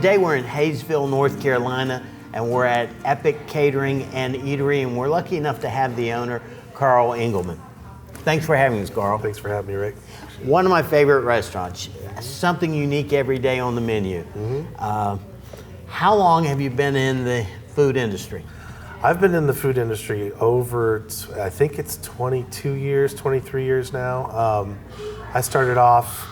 today we're in Hayesville, North Carolina, and we're at Epic Catering and Eatery, and we're lucky enough to have the owner, Carl Engelman. Thanks for having us, Carl. Thanks for having me, Rick. One of my favorite restaurants, something unique every day on the menu. How long have you been in the food industry? I've been in the food industry over, I think it's 22 years, 23 years now. I started off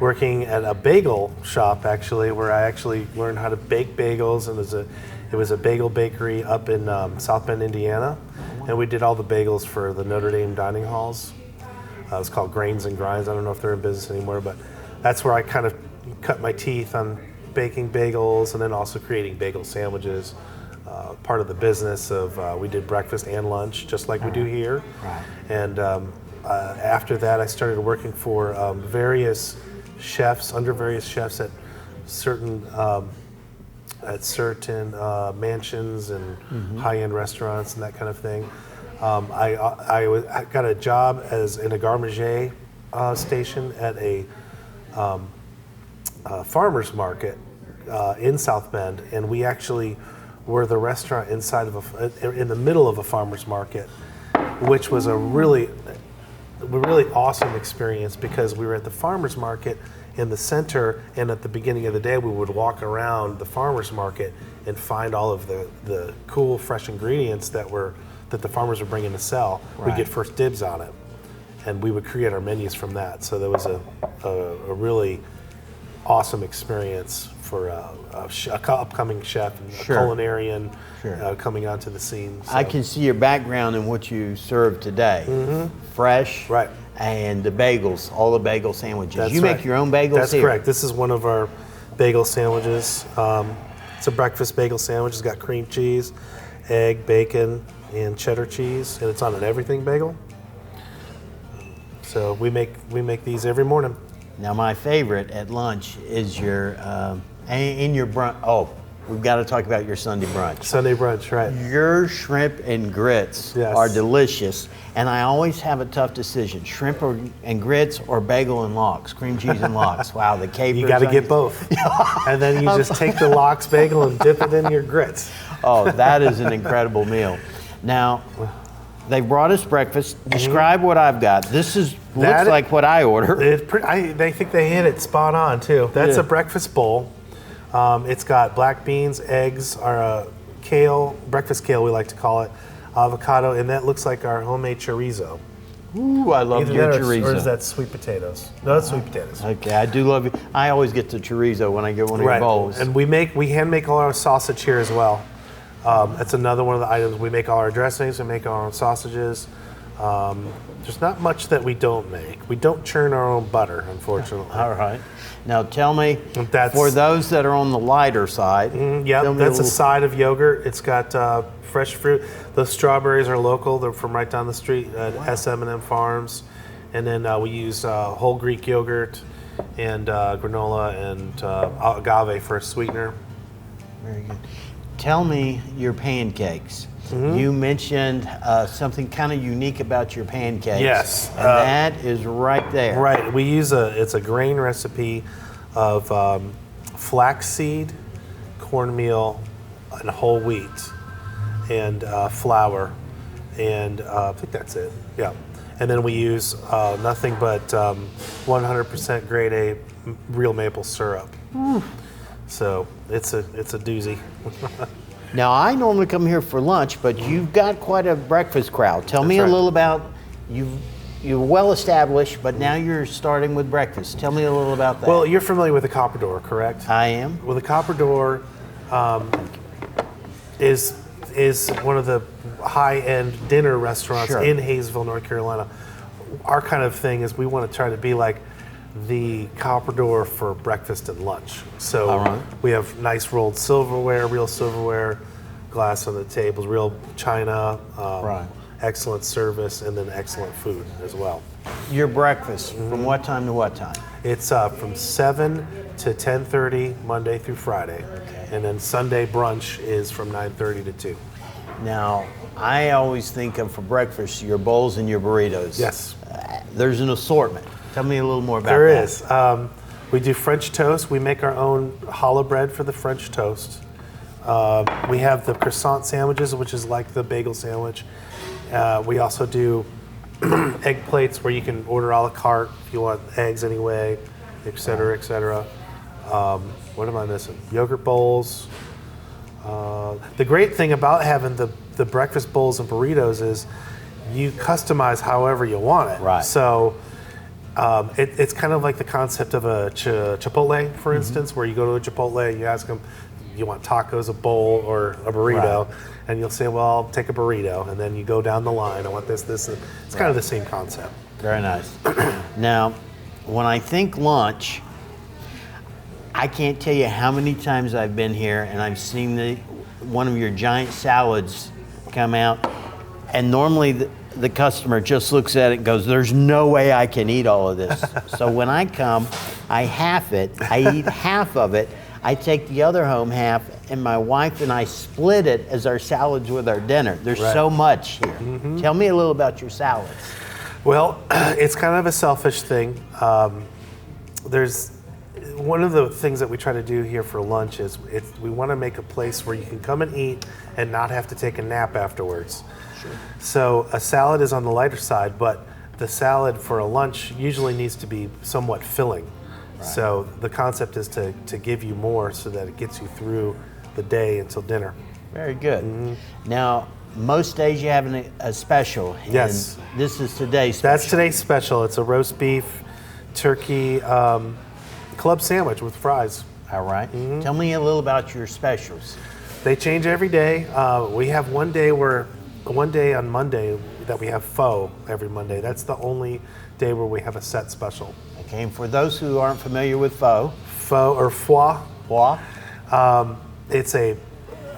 working at a bagel shop, actually, where I actually learned how to bake bagels, and it was a bagel bakery up in South Bend, Indiana, and we did all the bagels for the Notre Dame dining halls. It was called Grains and Grinds. I don't know if they're in business anymore, but that's where I kind of cut my teeth on baking bagels and then also creating bagel sandwiches. Part of the business of we did breakfast and lunch, just like we do here. Right. And after that, I started working for various chefs, under various chefs at certain mansions and high-end restaurants and that kind of thing. I got a job in a garde manger station at a farmer's market in South Bend, and we actually were the restaurant in the middle of a farmer's market, which was a really awesome experience because we were at the farmer's market in the center, and at the beginning of the day we would walk around the farmer's market and find all of the cool fresh ingredients that the farmers were bringing to sell. Right. We'd get first dibs on it, and we would create our menus from that. So there was a really awesome experience for a upcoming chef and a culinarian coming onto the scene. So. I can see your background in what you serve today. Fresh, right, and the bagels, all the bagel sandwiches. That's you right. make your own bagels That's here? correct. This is one of our bagel sandwiches. It's a breakfast bagel sandwich. It's got cream cheese, egg, bacon, and cheddar cheese, and it's on an everything bagel. So we make these every morning. Now my favorite at lunch is your in your brunch. Oh, we've got to talk about your Sunday brunch. Sunday brunch, right? Your shrimp and grits are delicious, and I always have a tough decision: shrimp and grits or bagel and lox, cream cheese and lox. Wow, the capers. You got to get both, and then you just take the lox bagel and dip it in your grits. Oh, that is an incredible meal. Now, they brought us breakfast. Describe what I've got. This looks like what I ordered. They think they hit it spot on too. That's a breakfast bowl. It's got black beans, eggs, our kale, breakfast kale we like to call it, avocado, and that looks like our homemade chorizo. Ooh, I love your chorizo. Or is that sweet potatoes? No, that's sweet potatoes. Okay, I do love it. I always get the chorizo when I get one of your bowls. And we hand make all our sausage here as well. That's another one of the items. We make all our dressings, we make our own sausages. There's not much that we don't make. We don't churn our own butter, unfortunately. All right. Now tell me, for those that are on the lighter side. That's a side of yogurt. It's got fresh fruit. The strawberries are local. They're from right down the street at SM&M Farms. And then we use whole Greek yogurt and granola and agave for a sweetener. Very good. Tell me your pancakes. You mentioned something kind of unique about your pancakes. Yes. And that is right there. Right. We use it's a grain recipe of flaxseed, cornmeal, and whole wheat, and flour, and I think that's it. Yeah. And then we use nothing but 100% grade A real maple syrup. So it's a doozy. Now, I normally come here for lunch, but you've got quite a breakfast crowd. Tell me a little about, you're well established, but now you're starting with breakfast. Tell me a little about that. Well, you're familiar with the Copper Door, correct? I am. Well, the Copper Door is one of the high-end dinner restaurants in Hayesville, North Carolina. Our kind of thing is we want to try to be like the Copper Door for breakfast and lunch. So we have nice rolled silverware, real silverware, glass on the tables, real china, excellent service, and then excellent food as well. Your breakfast, from what time to what time? It's from 7 to 10:30 Monday through Friday. Okay. And then Sunday brunch is from 9:30 to 2. Now, I always think of for breakfast your bowls and your burritos. Yes. There's an assortment. Tell me a little more about that. There is. We do French toast. We make our own challah bread for the French toast. We have the croissant sandwiches, which is like the bagel sandwich. We also do egg plates where you can order a la carte if you want eggs anyway, et cetera, et cetera. What am I missing? Yogurt bowls. The great thing about having the breakfast bowls and burritos is you customize however you want it. Right. So it's kind of like the concept of a Chipotle, for instance, where you go to a Chipotle, you ask them, you want tacos, a bowl, or a burrito, Right. and you'll say, well, I'll take a burrito, and then you go down the line, I want this. It's kind of the same concept. Very nice. Now, when I think lunch, I can't tell you how many times I've been here and I've seen one of your giant salads come out, and normally the customer just looks at it and goes, there's no way I can eat all of this. So when I come, I half it, I eat half of it, I take the other home half, and my wife and I split it as our salads with our dinner. There's Right. so much here. Tell me a little about your salads. Well, it's kind of a selfish thing. There's one of the things that we try to do here for lunch is we want to make a place where you can come and eat and not have to take a nap afterwards. Sure. So a salad is on the lighter side, but the salad for a lunch usually needs to be somewhat filling. Right. So the concept is to give you more so that it gets you through the day until dinner. Very good. Now, most days you have a special. And Yes. this is today's special. That's today's special. It's a roast beef, turkey club sandwich with fries. All right. Tell me a little about your specials. They change every day. We have one day on Monday that we have pho every Monday. That's the only day where we have a set special. Okay, and for those who aren't familiar with pho, Pho or pho. It's a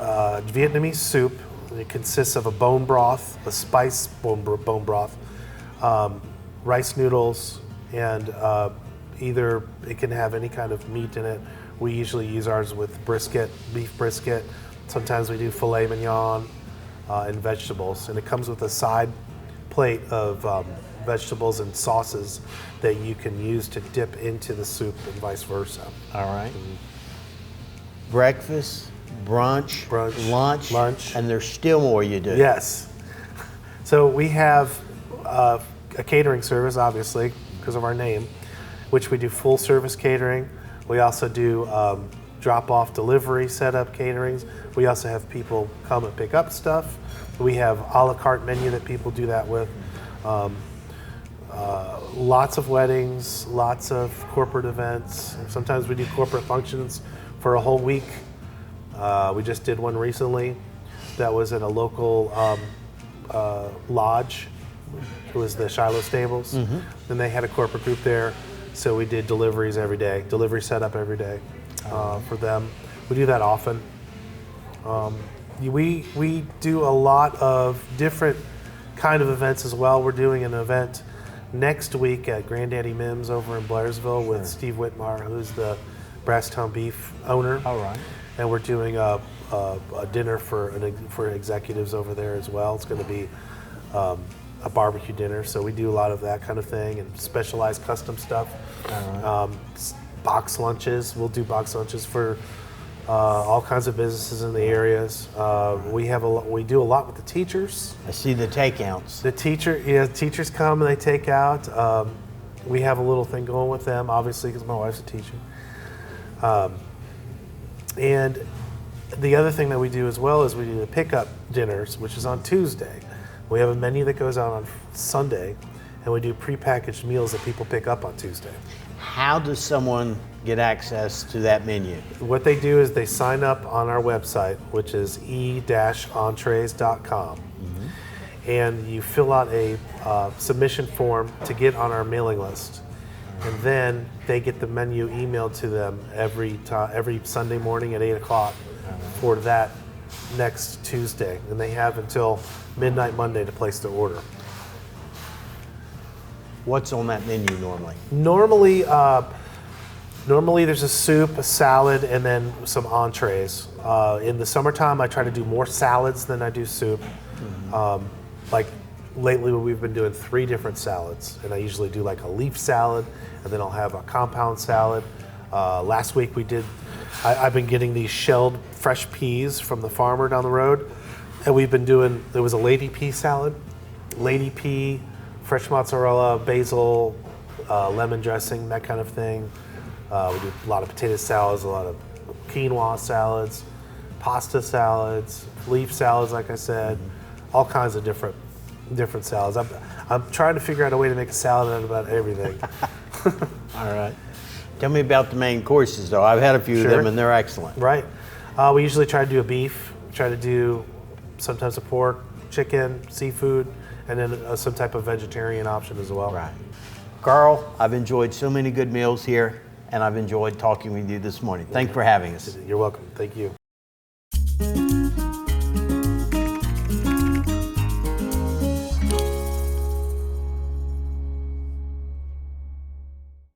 Vietnamese soup. It consists of a bone broth, a spice bone broth, rice noodles, and either it can have any kind of meat in it. We usually use ours with brisket, beef brisket. Sometimes we do filet mignon and vegetables. And it comes with a side plate of vegetables and sauces that you can use to dip into the soup and vice versa. all right. Breakfast, brunch, lunch, and there's still more you do. Yes. So we have a catering service, obviously, because of our name, which we do full service catering. We also do drop-off delivery setup caterings. We also have people come and pick up stuff. We have a la carte menu that people do that with. Lots of weddings, lots of corporate events. Sometimes we do corporate functions for a whole week. We just did one recently that was at a local lodge. It was the Shiloh Stables. And they had a corporate group there. So we did deliveries every day, delivery setup every day for them. We do that often. We do a lot of different kind of events as well. We're doing an event next week at Granddaddy Mim's over in Blairsville with Steve Whitmire, who's the Brasstown Beef owner. All right. And we're doing a dinner for executives over there as well. It's going to be a barbecue dinner, so we do a lot of that kind of thing and specialized custom stuff. All right. Box lunches. We'll do box lunches for all kinds of businesses in the areas. We do a lot with the teachers. I see the takeouts. Teachers come and they take out. We have a little thing going with them, obviously, because my wife's a teacher. And the other thing that we do as well is we do the pickup dinners, which is on Tuesday. We have a menu that goes out on Sunday, and we do prepackaged meals that people pick up on Tuesday. How does someone get access to that menu? What they do is they sign up on our website, which is e-entrees.com, and you fill out a submission form to get on our mailing list. And then they get the menu emailed to them every Sunday morning at 8 o'clock for that next Tuesday. And they have until midnight Monday to place their order. What's on that menu normally? Normally there's a soup, a salad, and then some entrees. In the summertime, I try to do more salads than I do soup. Like lately we've been doing 3 different salads, and I usually do like a leaf salad, and then I'll have a compound salad. Last week I've been getting these shelled fresh peas from the farmer down the road, and there was a lady pea salad, lady pea, fresh mozzarella, basil, lemon dressing, that kind of thing. We do a lot of potato salads, a lot of quinoa salads, pasta salads, leaf salads, like I said, all kinds of different salads. I'm trying to figure out a way to make a salad out of about everything. All right. Tell me about the main courses, though. I've had a few of them, and they're excellent. Right. We usually try to do a beef, try to do sometimes a pork, chicken, seafood, and then some type of vegetarian option as well. Right. Carl, I've enjoyed so many good meals here, and I've enjoyed talking with you this morning. Thanks for having us. You're welcome. Thank you.